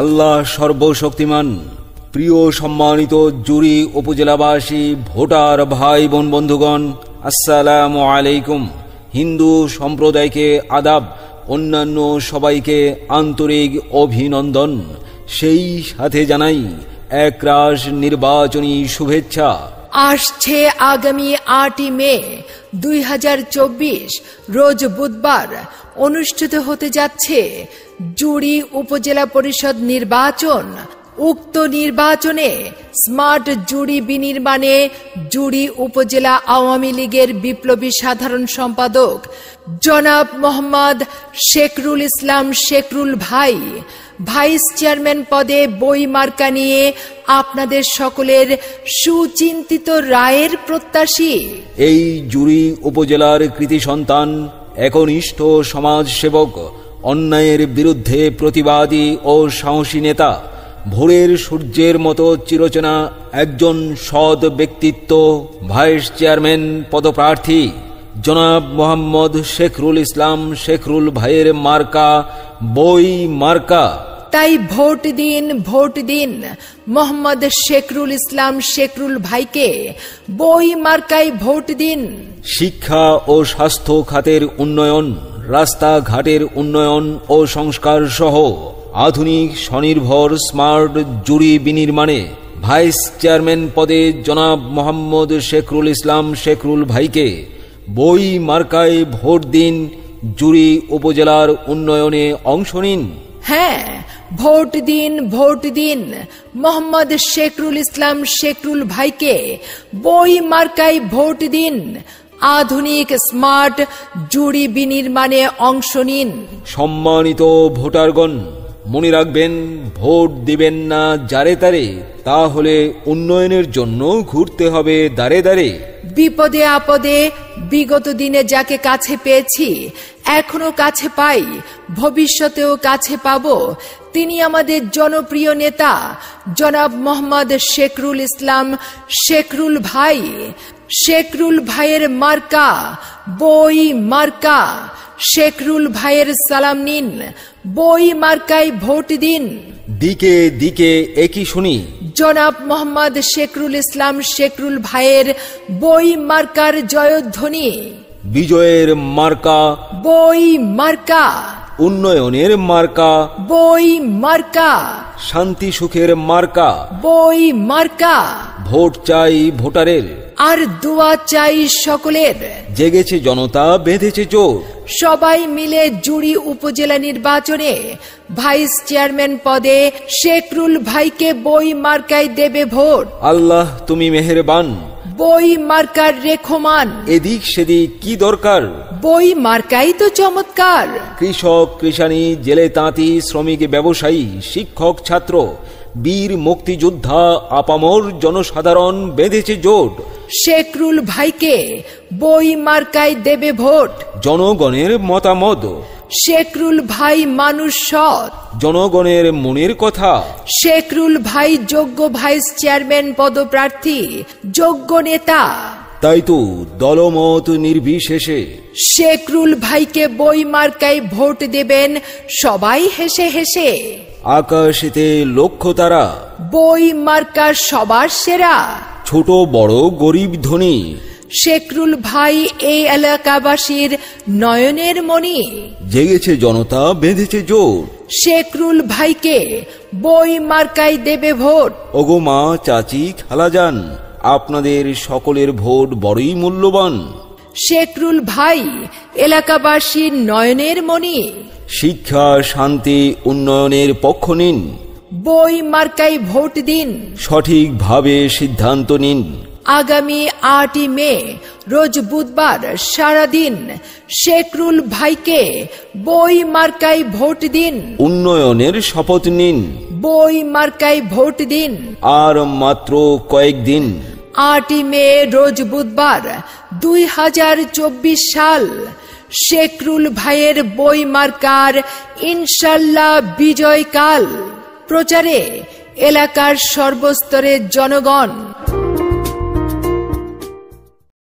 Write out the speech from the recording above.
আল্লাহ সর্বশক্তিমান। প্রিয় সম্মানিত জুরি উপজেলাবাসী, ভোটার ভাই বোন বন্ধুগণ, আসসালামু আলাইকুম। হিন্দু সম্প্রদায়কে আদাব, অন্যান্য সবাইকে আন্তরিক অভিনন্দন। সেই সাথে জানাই একরাশ নির্বাচনী শুভেচ্ছা। আসছে আগামী 8 মে 2024 রোজ বুধবার অনুষ্ঠিত হতে যাচ্ছে জুরি উপজেলা পরিষদ নির্বাচন। উক্ত নির্বাচনে স্মার্ট জুরি বিনির্মাণে জুরি উপজেলা আওয়ামী লীগের বিপ্লবী সাধারণ সম্পাদক জনাব মোহাম্মদ শেখরুল ইসলাম শেখরুল ভাই ভাইস চেয়ারম্যান পদে বই মার্কা নিয়ে আপনাদের সকলের সুচিন্তিত রায়ের প্রত্যাশী। এই জুরি উপজেলার কৃতি সন্তান, একনিষ্ঠ সমাজসেবক, অন্যায়ের বিরুদ্ধে প্রতিবাদী ও সাহসী নেতা, ভোরের সূর্যের মতো চিরচেনা একজন সৎ ব্যক্তিত্ব, ভাইস চেয়ারম্যান পদপ্রার্থী জনাব মোহাম্মদ শেখরুল ইসলাম শেখরুল ভাইয়ের মার্কা বই মার্কা। তাই ভোট দিন, ভোট দিন মোহাম্মদ শেখরুল ইসলাম শেখরুল ভাইকে, বই মার্কায় ভোট দিন। শিক্ষা ও স্বাস্থ্য খাতের উন্নয়ন, রাস্তাঘাটের উন্নয়ন ও সংস্কার সহ আধুনিক স্বনির্ভর স্মার্ট জুরি বিনির্মাণে ভাইস চেয়ারম্যান পদে জনাব মোহাম্মদ শেখরুল ইসলাম শেখরুল ভাইকে বই মার্কায় ভোট দিন। জুরি উপজেলার উন্নয়নে অংশ নিন। হ্যাঁ, ভোট দিন, ভোট দিন মোহাম্মদ শেখরুল ইসলাম শেখরুল ভাইকে, বই মার্কায় ভোট দিন। আধুনিক স্মার্ট জুরি বিনির্মাণে অংশ নিন। সম্মানিত ভোটারগণ, মনে রাখবেন, ভোট দিবেন না যারে তারে, তাহলে উন্নয়নের জন্য ঘুরতে হবে দাঁড়ে দাঁড়ে। বিপদে আপদে বিগত দিনে যাকে কাছে পেয়েছি, এখনো কাছে পাই, ভবিষ্যতেও কাছে পাব, তিনি আমাদের জনপ্রিয় নেতা জনাব মোহাম্মদ শেখরুল ইসলাম শেখরুল ভাই। শেখরুল ভাইয়ের মার্কা বই মার্কা। শেখরুল ভাইয়ের সালাম নিন, বই মার্কায় ভোট দিন। দিকে দিকে একই শুনি, জনাব মোহাম্মদ শেখরুল ইসলাম শেখরুল ভাইয়ের বই মার্কার জয়ধ্বনি। বিজয়ের মার্কা বই মার্কা, উন্নয়নের মার্কা বই মার্কা, শান্তি সুখের মার্কা বই মার্কা। ভোট চাই ভোটারের, আর দোয়া চাই সকলের। জেগেছে জনতা, বেঁধেছে জোর, সবাই মিলে জুরি উপজেলা নির্বাচনে ভাইস চেয়ারম্যান পদে শেখরুল ভাইকে বই মার্কায় দেবে ভোট। আল্লাহ তুমি মেহেরবান, বই মার্কার রেখমান। এদিক সেদিক কি দরকার, বই মার্কাই তো চমৎকার। কৃষক কৃষানি, জেলে তাঁতি, শ্রমিক ব্যবসায়ী, শিক্ষক ছাত্র, বীর মুক্তিযোদ্ধা, আপামর জনসাধারণ বেঁধেছে জোট। শেখরুল ভাইকে বই মার্কায় দেবে ভোট। জনগণের মতামত, শেখরুল ভাই মানুষ সৎ, জনগণের মনের কথা। শেখরুল ভাই যোগ্য ভাইস চেয়ারম্যান পদপ্রার্থী, যোগ্য নেতা। তাই তো দলমত নির্বিশেষে শেখরুল ভাইকে বই মার্কায় ভোট দেবেন সবাই হেসে হেসে। আকাশেতে লক্ষ্য তারা, বই মার্কা সবার সেরা। ছোট বড় গরিব ধনী, শেখরুল ভাই এই এলাকাবাসীর নয়নের মণি। জেগেছে জনতা, বেঁধেছে জোর, শেখরুল ভাইকে বই মার্কায় দেবে ভোট। ওগো মা, চাচি, খালাজান, আপনাদের সকলের ভোট বড়ই মূল্যবান। শেখরুল ভাই এলাকাবাসীর নয়নের মণি। শিক্ষা, শান্তি, উন্নয়নের পক্ষ নিন, বই মার্কায় ভোট দিন। সঠিকভাবে সিদ্ধান্ত নিন। আগামী 8 মে রোজ বুধবার সারাদিন শেখরুল ভাইকে বই মার্কায় ভোট দিন। উন্নয়নের শপথ নিন, বই মার্কায় ভোট দিন। আর মাত্র কয়েকদিন। 8 মে রোজ বুধবার 2024 সাল। শেখরুল ভাইয়ের বই মার্কার ইনশাল্লাহ বিজয়কাল। প্রচারে এলাকার সর্বস্তরের জনগণ।